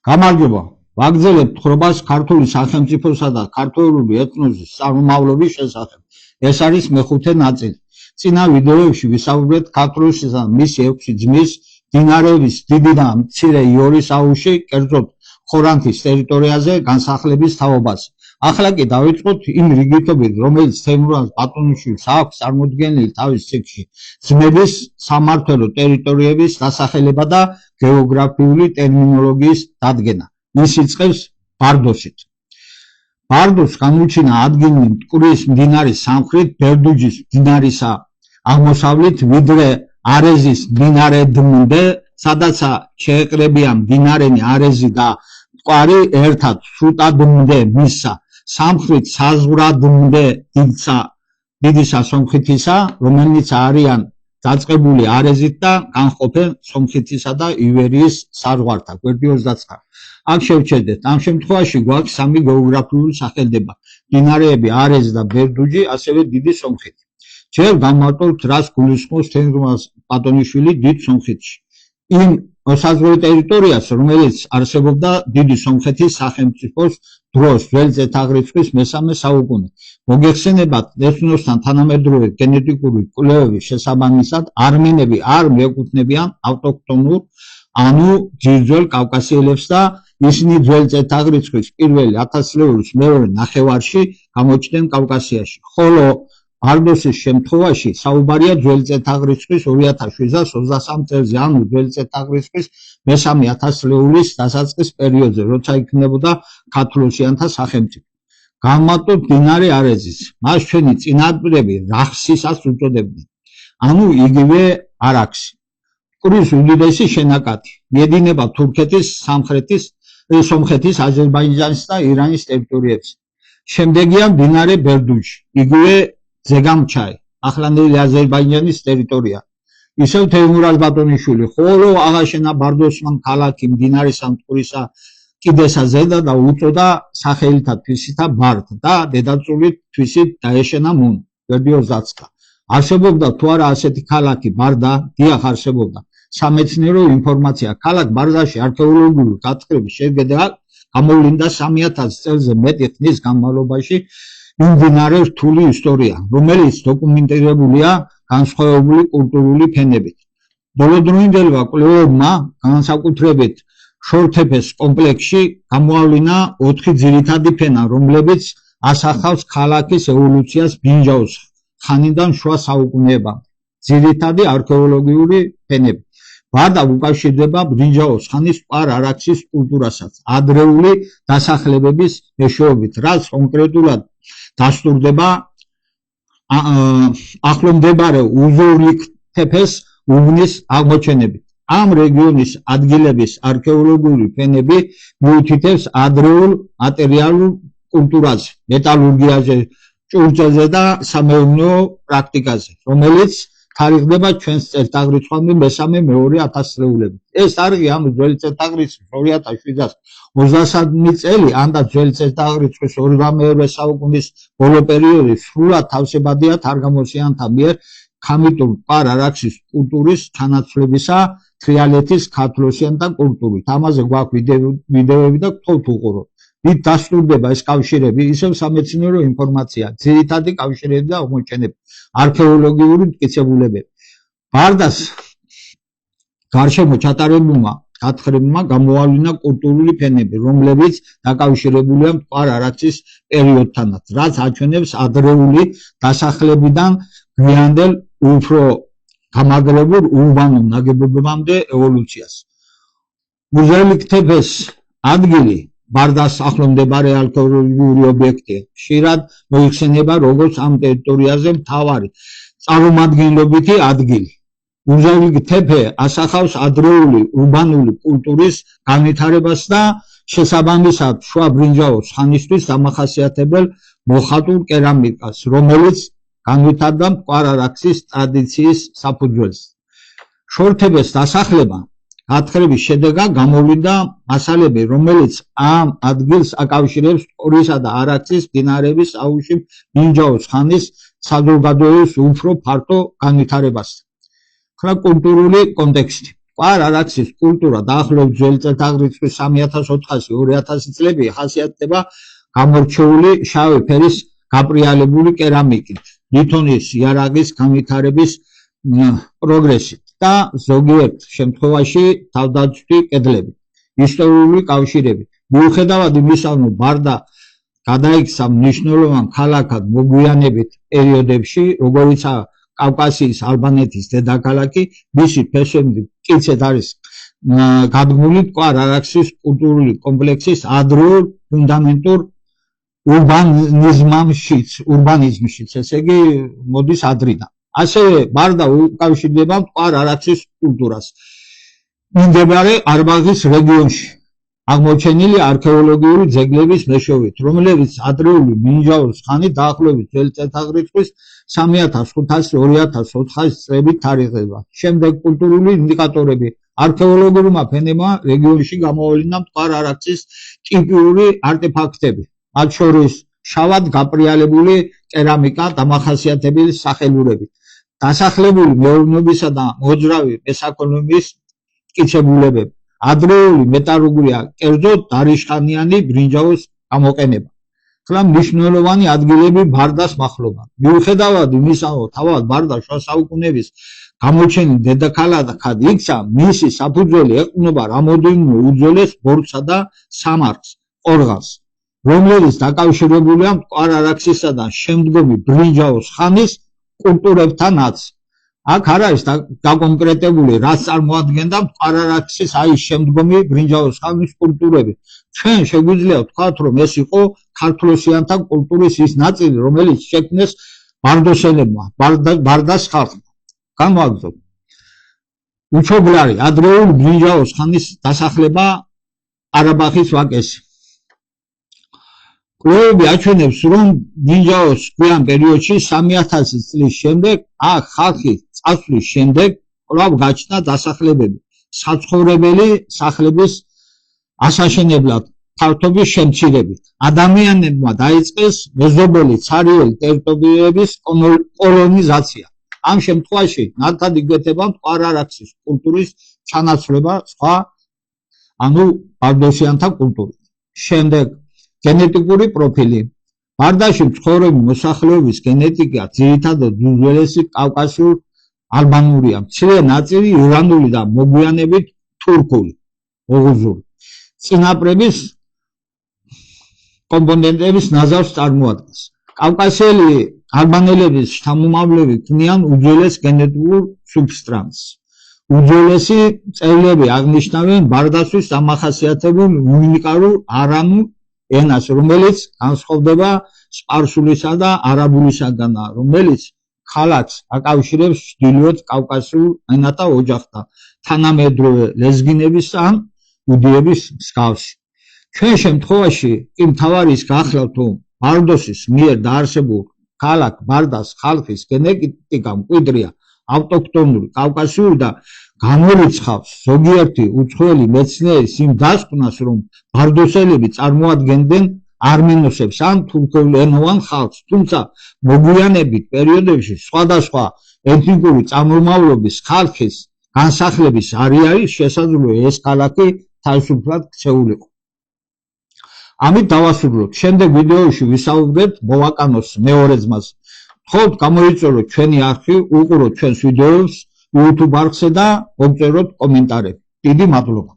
გამარჯობა. ვაგრძელებთ თხრობას ქართული სახელმწიფოსა და ქართველური ეთნოსის წარმომავლობის შესახებ. ეს არის მეხუთე ნაწილი. წინა ვიდეოებში ვისაუბრეთ ქართლოსისა და მისი 6 ძმის, მდინარეების დიდი და მცირე იონის აუზში, კერძოდ ხორანთის ტერიტორიაზე განსახლების თაობაზე. ახლა კი დავიწყოთ იმ რიგითობით, რომელიც თემურაზ ბატონიშვილს აქვს წარმოდგენილი თავის ციკლში ძმების სამმართველო ტერიტორიების დასახელება და გეოგრაფიული ტერმინოლოგიის დადგენა. ის იწყებს ბარდოსით. ბარდოს გამოჩინა ადგილი მტკვრის მდინარის სამხრეთ, ბერდუჯის მდინარისა აღმოსავლეთ, ვიდრე არეზის მდინარედმდე, სადაც შეეკრებიან მდინარენი არეზი და მტკვარი ერთად სრუტადმდე მისსა, სამხრეთ საზღვრადმდე დიდისა სომხეთისა, რომელნიც არიან დაწყებული არეზით და განყოფენ სომხეთისა და ივერიის საზღვართან. გვერდი 29. აქ შევჩერდეთ. ამ შემთხვევაში გვაქვს სამი გეოგრაფიული სახელდება: მდინარეები არეზი და ბერდუჯი, ასევე დიდი სომხეთი. ჯერ გამოვტოვოთ, რას გულისხმობს თემურაზ ბატონიშვილი დიდ სომხეთში. იმ მოსაზღვრე ტერიტორიას, რომელიც არსებობდა დიდი სომხეთის სახელმწიფოს დროს, ძველი წელთაღრიცხვის მესამე საუკუნე. მოგეხსენებათ, ეთნოსთან თანამედროვე გენეტიკური კვლევების შესაბამისად, არმენები არ მიეკუთვნებიან ავტოქთონურ, ანუ ძირძველ კავკასიელებს და ისინი ძველი წელთაღრიცხვის პირველი 1000 წლების მეორე ნახევარში გამოჩნდნენ კავკასიაში, ხოლო ბარდოსის შემთხვევაში საუბარია ძველი წელთაღრიცხვის 2723 წელზე, ანუ ძველი წელთაღრიცხვის მესამე 1000 წლების დასაწყის პერიოდზე, როცა იქნებოდა ქართლოსიანთა სახელმწიფო. გამოვტოვოთ მდინარე არეზის. მას ჩვენი წინაპრები რახსისაც უწოდებდნენ, ანუ იგივე არაქსი. მტკვრის უდიდესი შენაკადი. მიედინება თურქეთის, სომხეთის, აზერბაიჯანის და ირანის ტერიტორიებზე. შემდეგია მდინარე ბერდუჯი, იგივე ზეგამჩაი, ახლანდელი აზერბაიჯანის ტერიტორია. ისევ თემურაზ ბატონიშვილი, ხოლო აღაშენა ბარდოსმა ქალაქი მდინარისა მტკვრისა კიდესა ზედა და უწოდა სახელითა თვისითა ბარდ და დედაწული თვისით დაეშენა მუნ. გვერდი 29. არსებობდა თუ არა ასეთი ქალაქი ბარდა? დიახ, არსებობდა. სამეცნიერო ინფორმაცია. ქალაქ ბარდაში არქეოლოგიური გათხრების შედეგად გამოვლინდა 3000 წელზე მეტი ხნის განმავლობაში მიმდინარე რთული ისტორია, რომელიც დოკუმენტირებულია განსხვავებული კულტურული ფენებით. ბოლოდროინდელმა კვლევებმა განსაკუთრებით შორთეფეს კომპლექსში გამოავლინა 4 ძირითადი ფენა, რომლებიც ასახავს ქალაქის ევოლუციას ბრინჯაოს ხანიდან შუა საუკუნეებამდე. ძირითადი არქეოლოგიური ფენები. ბარდა უკავშირდება ბრინჯაოს ხანის მტკვარ-არაქსის კულტურასაც ადრეული დასახლებების მეშვეობით, რაც კონკრეტულად დასტურდება ახლომდებარე უზურლიქტეფეს უბნის აღმოჩენებით. ამ რეგიონის ადგილების არქეოლოგიური ფენები მიუთითებს ადრეულ მატერიალურ კულტურაზე, მეტალურგიაზე, ჭურჭელზე და სამეურნეო პრაქტიკაზე, რომელიც თარიღდება ჩვენს წელთაღრიცხვამდე მესამე-მეორე 1000 წლეულებით. ეს თარიღი ამ ძველი წელთაღრიცხვის 2723 წელი ან და ძველი წელთაღრიცხვის 22 საუკუნის ბოლო პერიოდი სრულად თავსებადია თარგამოსიანთა მიერ ქამიტურ მტკვარ-არაქსის კულტურის ჩანაცვლებისა თრიალეთის ქართლოსიანთა კულტურით. ამაზე გვაქვს ვიდეოები და გთხოვთ უყუროთ. ვით დასტურდება ეს კავშირები, ისევ სამეცნიერო ინფორმაცია, ძირითადი კავშირები და აღმოჩენები, არქეოლოგიური მტკიცებულებები. ბარდას გარშემო ჩატარებულმა გათხრებმა გამოავლინა კულტურული ფენები, რომლებიც დაკავშირებულია მტკვარ-არაქსის პერიოდთანაც, რაც აჩვენებს ადრეული დასახლებიდან გვიანდელ უფრო გამაგრებულ ურბანულ ნაგებობამდე ევოლუციას. უზურლიქტეფეს ადგილი ბარდას ახლომდებარე არქეოლოგიური ობიექტია. ხშირად მოიხსენება როგორც ამ ტერიტორიაზე მთავარი წარმომადგენლობითი ადგილი. უზურლიქტეფე ასახავს ადრეული ურბანული კულტურის განვითარებას და შესაბამისად შუა ბრინჯაოს ხანისთვის დამახასიათებელ მოხატულ კერამიკას, რომელიც განვითარდა მტკვარ-არაქსის ტრადიციის საფუძველზე. შორთეფეს დასახლება გათხრების შედეგად გამოვლინდა მასალები, რომელიც ამ ადგილს აკავშირებს მტკვრისა და არაქსის მდინარეების აუზში ბრინჯაოს ხანის საზოგადოების უფრო ფართო განვითარებასთან. კულტურული კონტექსტი. კვარ-არაქსის კულტურა დაახლოებით ძველი წელთაღრიცხვის 3400-2000 წლები ხასიათდება გამორჩეული შავი ფერის გაპრიალებული კერამიკით, ლითონის იარაღის განვითარების პროგრესით და ზოგიერთ შემთხვევაში თავდაცვითი კედლებით, ისტორიული კავშირებით. მიუხედავად იმისა, რომ ბარდა გადაიქცა მნიშვნელოვან ქალაქად მოგვიანებით პერიოდებში, როგორიცაა კავკასიის ალბანეთის დედაქალაქი, მისი ფესვები მტკიცედ არის გადმული კვარ-არაქსის კულტურული კომპლექსის ადრეულ ფუნდამენტურ ურბანიზმშიც, ესე იგი მოდის ადრიდან. ასევე ბარდა უკავშირდება კვარ-არაქსის კულტურას. მიმდებარე ყარაბაღის რეგიონში აღმოჩენილი არქეოლოგიური ძეგლების მეშვეობით, რომლებიც ადრეული მინიჟაურის ხანით დაახლოებით ძველი წელთაღრიცხვის 3500-2000 წლებით თარიღდება. შემდეგ კულტურული ინდიკატორები არქეოლოგურმა ფენებმა რეგიონში გამოავლინა კვარ-არაქსის ტიპიური არტეფაქტები, მათ შორის შავად გაპრიალებული კერამიკა დამახასიათებელი სახელურებით, დასახლებული მეურნეობისა და მოძრავი მესაქონლეობის მტკიცებულებები, ადრეული მეტალურგია, კერძოდ დარიშხანიანი ბრინჯაოს გამოყენება. ხლა მნიშვნელოვანი ადგილები ბარდას მახლობლად. მიუხედავად იმისა, რომ თავად ბარდა შუა საუკუნეების გამოჩენილ დედაქალაქად იქცა, მისი საფუძველი ეყრდნობა რამოდენიმე უძველეს ბორცვსა და სამარხს, ყორღანს, რომლებიც დაკავშირებულია კვარ-არაქსისა და შემდგომი ბრინჯაოს ხანის კულტურებთანაც. აქ არ არის დაკონკრეტებული, რაც წარმოადგენდა კვარ-არაქსის შემდგომი ბრინჯაოს ხანის კულტურები. ჩვენ შეგვიძლია ვთქვათ, რომ ეს იყო ქართლოსიანთა კულტურის ის ნაწილი, რომელიც შექმნეს ბარდოსელებმა, ბარდას ხალხმა. განვაგრძობ. უჩობლარი ადრეული ბრინჯაოს ხანის დასახლება ყარაბაღის ვაკეზე. კვლევები აჩვენებს, რომ ბრინჯაოს გვიან პერიოდში 3000 წლის შემდეგ, აქ ხალხის წასვლის შემდეგ კვლავ გაჩნდა დასახლებები, საცხოვრებელი სახლების ასაშენებლად ფართობის შემცირებით. ადამიანებმა დაიწყეს მეზობელი ცარიელი ტერიტორიების კოლონიზაცია. ამ შემთხვევაში ნათად იკვეთება კვარ-არაქსის კულტურის ჩანაცვლება სხვა, ბარდოსიანთა კულტურით. შემდეგ გენეტიკური პროფილი. ბარდაში მცხოვრები მოსახლეობის გენეტიკა ძირითადად უძველესი კავკასიურ ალბანურია, მცირე ნაწილი ირანული და მოგვიანებით თურქული, ოღუზური. წინაპრების კომპონენტების ნაზავს წარმოადგენს. კავკასიელი ალბანელების შთამომავლები ქმნიან უძველეს გენეტიკურ სუბსტრატს. უძველესი წერილები აღნიშნავენ ბარდასთვის დამახასიათებელ უნიკალურ არანულ ენას, რომელიც განსხვავდება სპარსულისა და არაბულისაგან, რომელიც ქალაქს აკავშირებს ჩრდილოეთ კავკასიურ ენათა ოჯახთან, თანამედროვე ლეზგინების ან უდიების მსგავსი. ჩვენ შემთხვევაში კი მთავარი ის გახლავთ, რომ ბარდოსის მიერ დაარსებულ ქალაქ ბარდას ხალხის გენეტიკა მკვიდრია, ავტოქთონური, კავკასიური და გამორიცხავს ზოგიერთი უცხოელი მეცნიერის იმ დასკვნას, რომ ბარდოსელები წარმოადგენდნენ არმენოსებს ან თურქულენოვან ხალხს, თუმცა მოგვიანებით პერიოდებში სხვადასხვა ეთნიკური წარმომავლობის ხალხის განსახლების არის შესაძლოა ეს ქალაქი თავისუფლად ქცეულიყო. ამით დავასრულოთ. შემდეგ ვიდეოში ვისაუბრებთ მოვაკანოს მეორე ძმაზე. მხოლოდ გამოიწეროთ ჩვენი არხი, უყუროთ ჩვენს ვიდეოებს YouTube არხზე და მოგწეროთ კომენტარები. დიდი მადლობა.